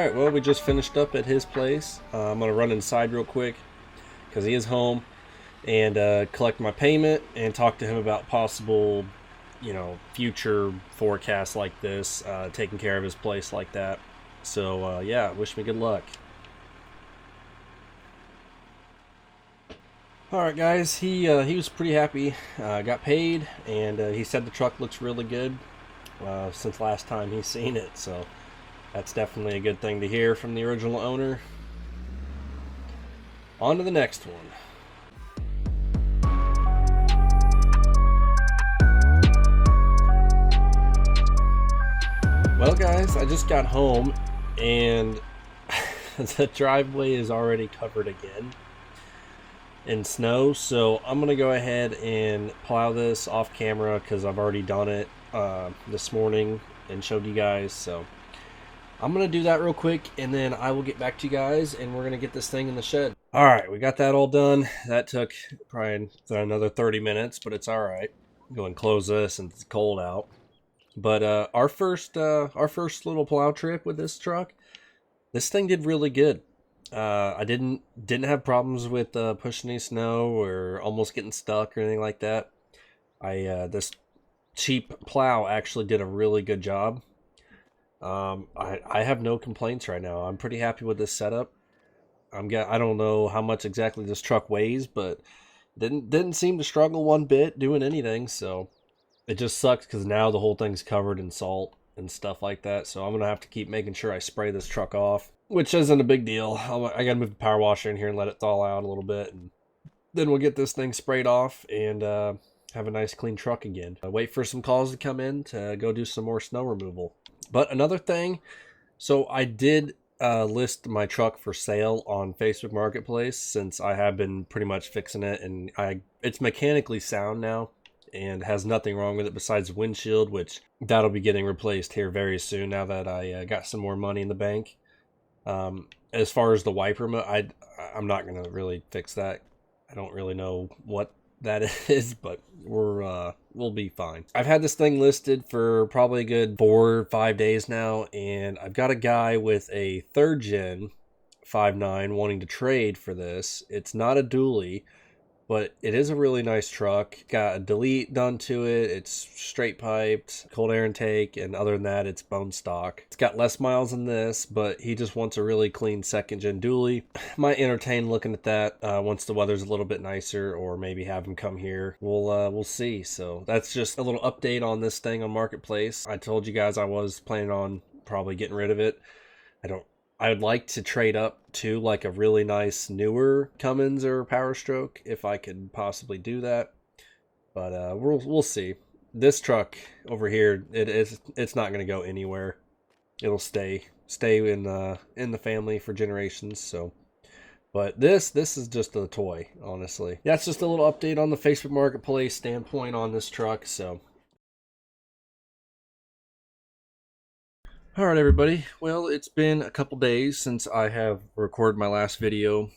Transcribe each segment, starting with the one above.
Alright, well, we just finished up at his place. I'm going to run inside real quick because he is home and collect my payment and talk to him about possible, future forecasts like this, taking care of his place like that. So, yeah, wish me good luck. Alright, guys, he was pretty happy. Got paid, and he said the truck looks really good since last time he's seen it, so that's definitely a good thing to hear from the original owner. On to the next one. Well, guys, I just got home and the driveway is already covered again in snow, so I'm gonna go ahead and plow this off camera because I've already done it this morning and showed you guys. So I'm gonna do that real quick and then I will get back to you guys and we're gonna get this thing in the shed. All right, we got that all done. That took probably another 30 minutes, but it's all right. Go and close this since it's cold out. But our first little plow trip with this truck, this thing did really good. I didn't have problems with pushing any snow or almost getting stuck or anything like that. This cheap plow actually did a really good job. I have no complaints right now. I'm pretty happy with this setup. I don't know how much exactly this truck weighs, but didn't seem to struggle one bit doing anything. So it just sucks because now the whole thing's covered in salt and stuff like that. So I'm gonna have to keep making sure I spray this truck off, which isn't a big deal. I gotta move the power washer in here and let it thaw out a little bit, and then we'll get this thing sprayed off and have a nice clean truck again. Wait for some calls to come in to go do some more snow removal. But another thing, so I did list my truck for sale on Facebook Marketplace since I have been pretty much fixing it, and it's mechanically sound now and has nothing wrong with it besides the windshield, which that'll be getting replaced here very soon now that I got some more money in the bank. As far as the wiper, I'm not going to really fix that. I don't really know what that is, but we'll be fine. I've had this thing listed for probably a good 4 or 5 days now, and I've got a guy with a 3rd gen 5.9 wanting to trade for this. It's not a dually, but it is a really nice truck. Got a delete done to it. It's straight piped, cold air intake, and other than that, it's bone stock. It's got less miles than this, but he just wants a really clean 2nd gen dually. Might entertain looking at that once the weather's a little bit nicer, or maybe have him come here. We'll see. So that's just a little update on this thing on Marketplace. I told you guys I was planning on probably getting rid of it. I would like to trade up to like a really nice newer Cummins or Power Stroke if I could possibly do that. But we'll see. This truck over here, it's not going to go anywhere. It'll stay in the family for generations. So, but this is just a toy, honestly. That's just a little update on the Facebook Marketplace standpoint on this truck. So. Alright, everybody, well, it's been a couple days since I have recorded my last video.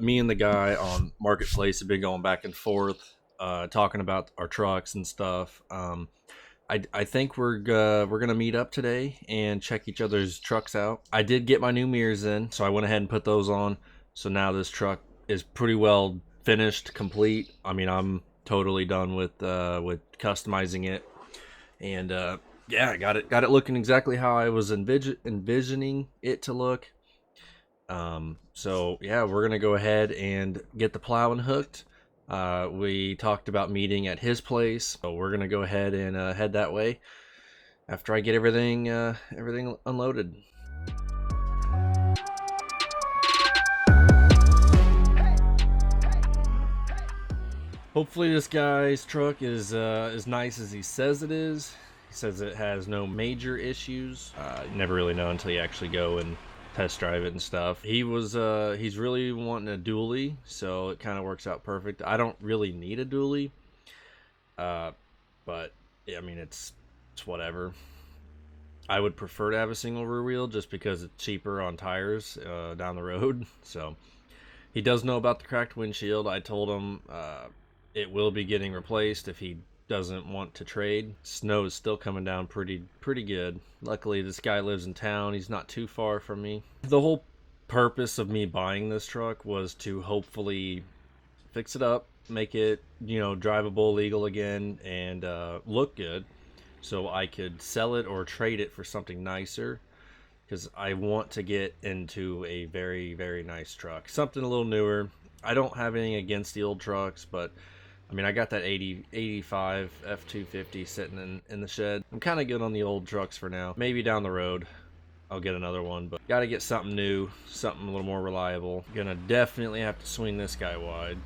Me and the guy on Marketplace have been going back and forth, talking about our trucks and stuff. I think we're gonna meet up today and check each other's trucks out. I did get my new mirrors in, so I went ahead and put those on. So now this truck is pretty well finished, complete. I mean, I'm totally done with customizing it, and yeah, got it looking exactly how I was envisioning it to look. So yeah, we're gonna go ahead and get the plowing hooked. We talked about meeting at his place, so we're gonna go ahead and head that way after I get everything unloaded. Hopefully this guy's truck is as nice as he says it is. He says it has no major issues. You never really know until you actually go and test drive it and stuff. He's really wanting a dually, so it kind of works out perfect. I don't really need a dually, but yeah, I mean it's whatever. I would prefer to have a single rear wheel just because it's cheaper on tires down the road. So he does know about the cracked windshield. I told him it will be getting replaced if he doesn't want to trade. Snow is still coming down pretty good. Luckily, this guy lives in town. He's not too far from me. The whole purpose of me buying this truck was to hopefully fix it up, make it, you know, drivable, legal again, and look good, so I could sell it or trade it for something nicer, because I want to get into a very nice truck, something a little newer. I don't have anything against the old trucks, but I mean, I got that 85 F250 sitting in the shed. I'm kind of good on the old trucks for now. Maybe down the road I'll get another one, but gotta get something new, something a little more reliable. Gonna definitely have to swing this guy wide.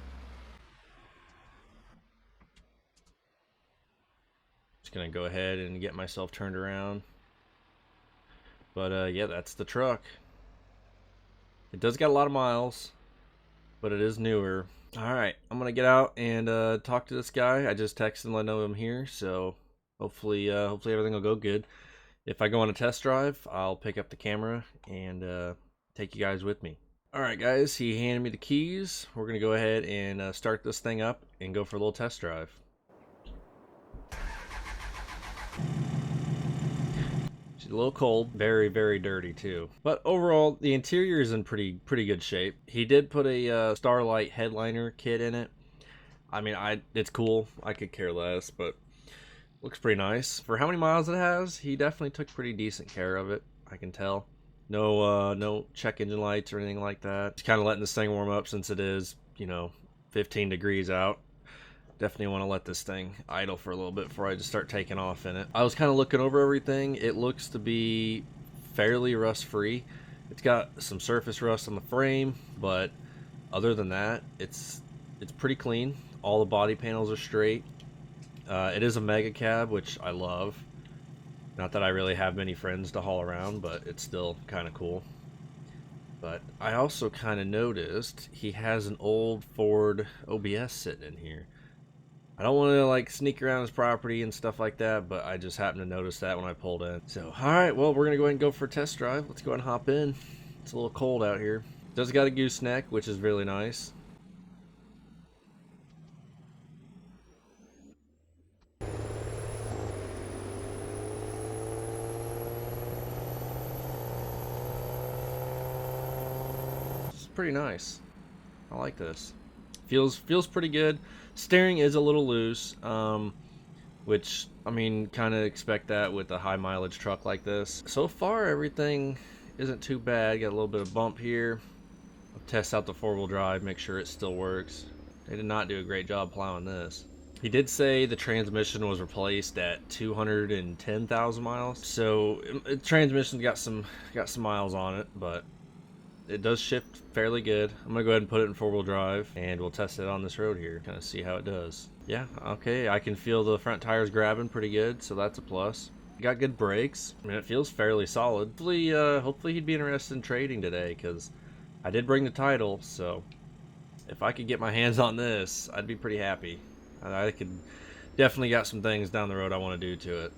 Just gonna go ahead and get myself turned around. But yeah, that's the truck. It does got a lot of miles, but it is newer. Alright, I'm gonna get out and talk to this guy. I just texted and let him know I'm here, so hopefully everything will go good. If I go on a test drive, I'll pick up the camera and take you guys with me. Alright guys, he handed me the keys. We're gonna go ahead and start this thing up and go for a little test drive. She's a little cold, very dirty too. But overall, the interior is in pretty good shape. He did put a Starlight headliner kit in it. I mean, it's cool. I could care less, but looks pretty nice. For how many miles it has, he definitely took pretty decent care of it, I can tell. No check engine lights or anything like that. Just kind of letting this thing warm up since it is, you know, 15 degrees out. Definitely want to let this thing idle for a little bit before I just start taking off in it. I was kind of looking over everything. It looks to be fairly rust free. It's got some surface rust on the frame, but other than that, it's pretty clean. All the body panels are straight. It is a mega cab, which I love. Not that I really have many friends to haul around, but it's still kind of cool. But I also kind of noticed he has an old Ford OBS sitting in here. I don't want to like sneak around his property and stuff like that, but I just happened to notice that when I pulled in. So, alright, well, we're going to go ahead and go for a test drive. Let's go ahead and hop in. It's a little cold out here. It does got a gooseneck, which is really nice. It's pretty nice. I like this. Feels pretty good. Steering is a little loose, which, I mean, kind of expect that with a high mileage truck like this. So far, everything isn't too bad. Got a little bit of bump here. I'll test out the four-wheel drive, make sure it still works. They did not do a great job plowing this. He did say the transmission was replaced at 210,000 miles. So transmission's got some miles on it, but it does shift fairly good. I'm gonna go ahead and put it in four-wheel drive and we'll test it on this road here, kind of see how it does. Yeah, okay, I can feel the front tires grabbing pretty good, so that's a plus. Got good brakes. I mean, it feels fairly solid. Hopefully he'd be interested in trading today, because I did bring the title, so if I could get my hands on this, I'd be pretty happy. I could definitely got some things down the road I want to do to it.